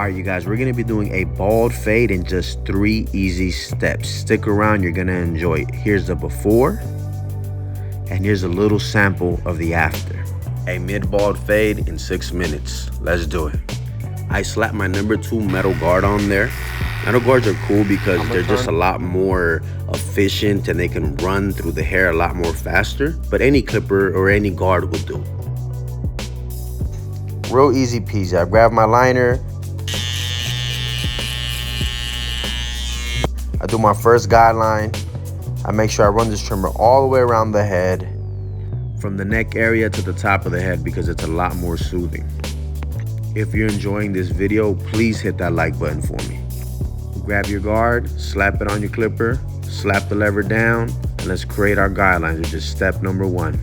Alright, you guys, we're going to be doing a bald fade in just 3 easy steps. Stick around, you're going to enjoy it. Here's the before, and here's a little sample of the after. A mid-bald fade in 6 minutes. Let's do it. I slapped my number 2 metal guard on there. Metal guards are cool because they're just a lot more efficient and they can run through the hair a lot more faster. But any clipper or any guard will do. Real easy peasy. I grab my liner. I do my first guideline. I make sure I run this trimmer all the way around the head, from the neck area to the top of the head, because it's a lot more soothing. If you're enjoying this video, please hit that like button for me. Grab your guard, slap it on your clipper, slap the lever down, and let's create our guidelines, which is step number 1.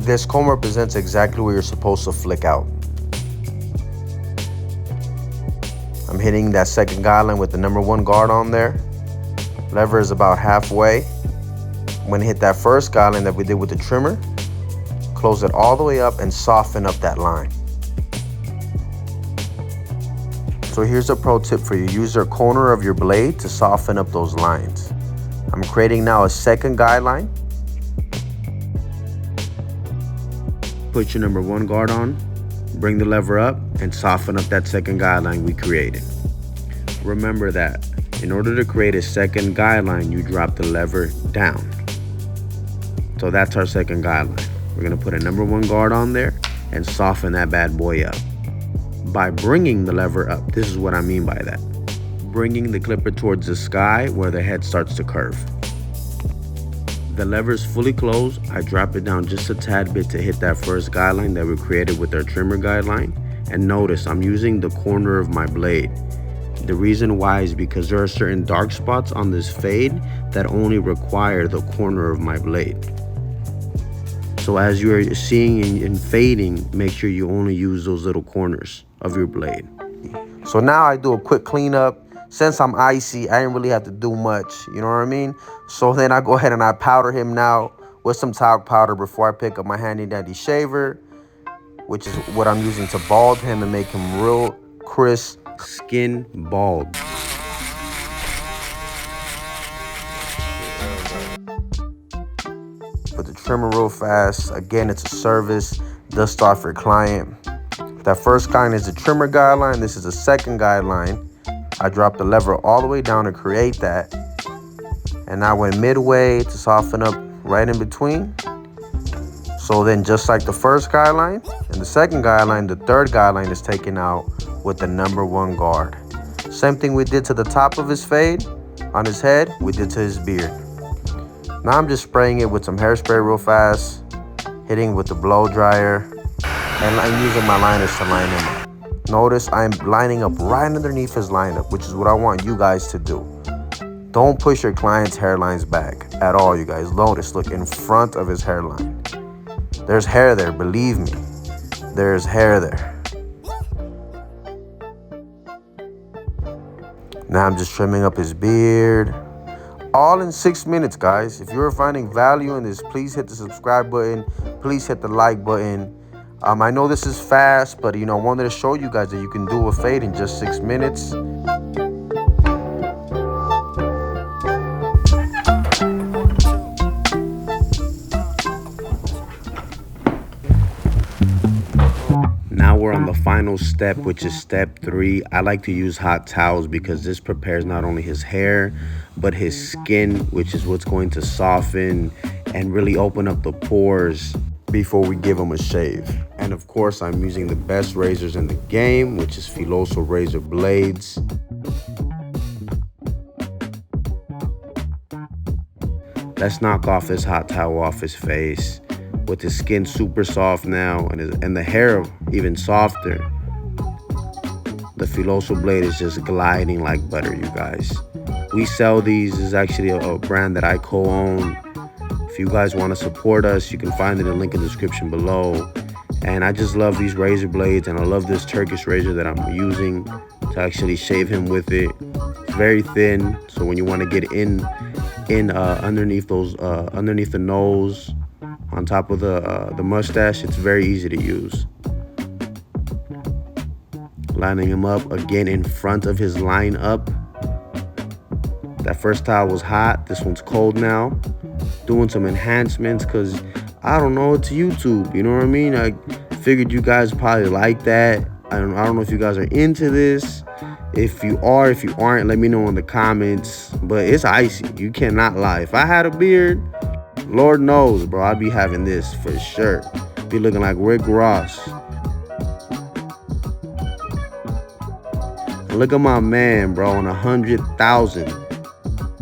This comb represents exactly where you're supposed to flick out. I'm hitting that second guideline with the number 1 guard on there. Lever is about halfway. I'm gonna hit that first guideline that we did with the trimmer, close it all the way up and soften up that line. So here's a pro tip for you. Use the corner of your blade to soften up those lines. I'm creating now a second guideline. Put your number 1 guard on, bring the lever up, and soften up that second guideline we created. Remember that in order to create a second guideline, you drop the lever down. So that's our second guideline. We're gonna put a number 1 guard on there and soften that bad boy up. By bringing the lever up, this is what I mean by that. Bringing the clipper towards the sky where the head starts to curve. The lever is fully closed. I drop it down just a tad bit to hit that first guideline that we created with our trimmer guideline. And notice I'm using the corner of my blade. The reason why is because there are certain dark spots on this fade that only require the corner of my blade. So as you're seeing in fading, make sure you only use those little corners of your blade. So now I do a quick cleanup. Since I'm icy, I didn't really have to do much, you know what I mean? So then I go ahead and I powder him now with some talc powder before I pick up my handy dandy shaver, which is what I'm using to bald him and make him real crisp skin bald. Put the trimmer real fast. Again, it's a service. Dust off your client. That first guideline is the trimmer guideline. This is the second guideline. I drop the lever all the way down to create that. And I went midway to soften up right in between. So then just like the first guideline and the second guideline, the third guideline is taken out with the number 1 guard. Same thing we did to the top of his fade on his head, we did to his beard. Now I'm just spraying it with some hairspray real fast, hitting with the blow dryer, and I'm using my liners to line him up. Notice I'm lining up right underneath his lineup, which is what I want you guys to do. Don't push your client's hairlines back at all, you guys. Notice, look in front of his hairline. There's hair there, believe me. There's hair there. Now I'm just trimming up his beard. All in 6 minutes, guys. If you're finding value in this, please hit the subscribe button. Please hit the like button. I know this is fast, but I wanted to show you guys that you can do a fade in just 6 minutes. Now we're on the final step, which is step 3. I like to use hot towels because this prepares not only his hair, but his skin, which is what's going to soften and really open up the pores before we give him a shave. And of course, I'm using the best razors in the game, which is Filoso razor blades. Let's knock off this hot towel off his face. With his skin super soft now and the hair even softer, the Filoso blade is just gliding like butter, you guys. We sell these. This is actually a brand that I co-own. If you guys want to support us, you can find it in the link in the description below. And I just love these razor blades, and I love this Turkish razor that I'm using to actually shave him with it. It's very thin, so when you want to get in underneath the nose, on top of the mustache, it's very easy to use. Lining him up again in front of his line up. That first tile was hot. This one's cold now. Doing some enhancements because, I don't know, it's YouTube. You know what I mean? I figured you guys probably like that. I don't know if you guys are into this. If you are, if you aren't, let me know in the comments. But it's icy. You cannot lie. If I had a beard, Lord knows, bro, I'd be having this for sure. Be looking like Rick Ross. Look at my man, bro, on 100,000.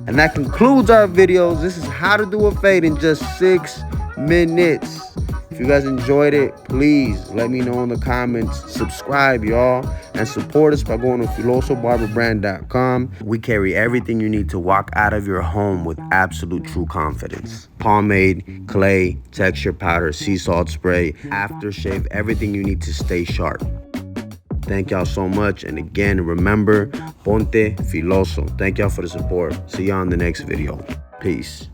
And that concludes our videos. This is how to do a fade in just 6 minutes. If you guys enjoyed it, please let me know in the comments. Subscribe, y'all, and support us by going to filosobarberbrand.com. We carry everything you need to walk out of your home with absolute true confidence. Pomade, clay, texture powder, sea salt spray, aftershave, everything you need to stay sharp. Thank y'all so much. And again, remember, ponte filoso. Thank y'all for the support. See y'all in the next video. Peace.